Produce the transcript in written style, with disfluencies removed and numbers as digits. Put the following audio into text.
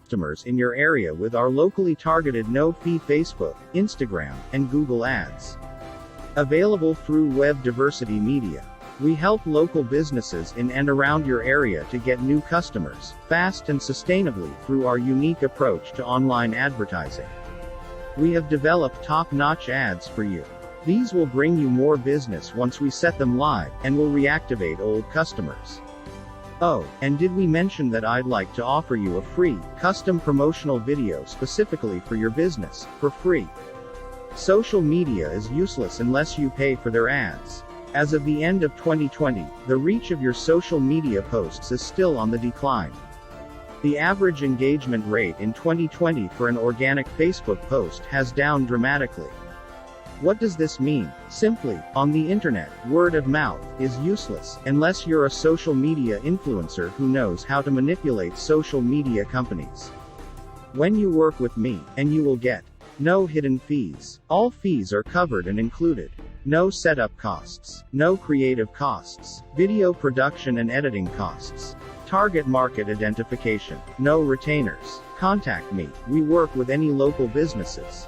customers in your area with our locally targeted no-fee Facebook, Instagram, and Google ads. Available through Web Diversity Media. We help local businesses in and around your area to get new customers, fast and sustainably through our unique approach to online advertising. We have developed top-notch ads for you. These will bring you more business once we set them live, and will reactivate old customers. Oh, and did we mention that I'd like to offer you a free, custom promotional video specifically for your business, for free? Social media is useless unless you pay for their ads. As of the end of 2020, the reach of your social media posts is still on the decline. The average engagement rate in 2020 for an organic Facebook post has down dramatically. What does this mean? Simply, on the internet, word of mouth is useless unless you're a social media influencer who knows how to manipulate social media companies. When you work with me, and you will get no hidden fees. All fees are covered and included. No setup costs. No creative costs. Video production and editing costs. Target market identification. No retainers. Contact me. We work with any local businesses.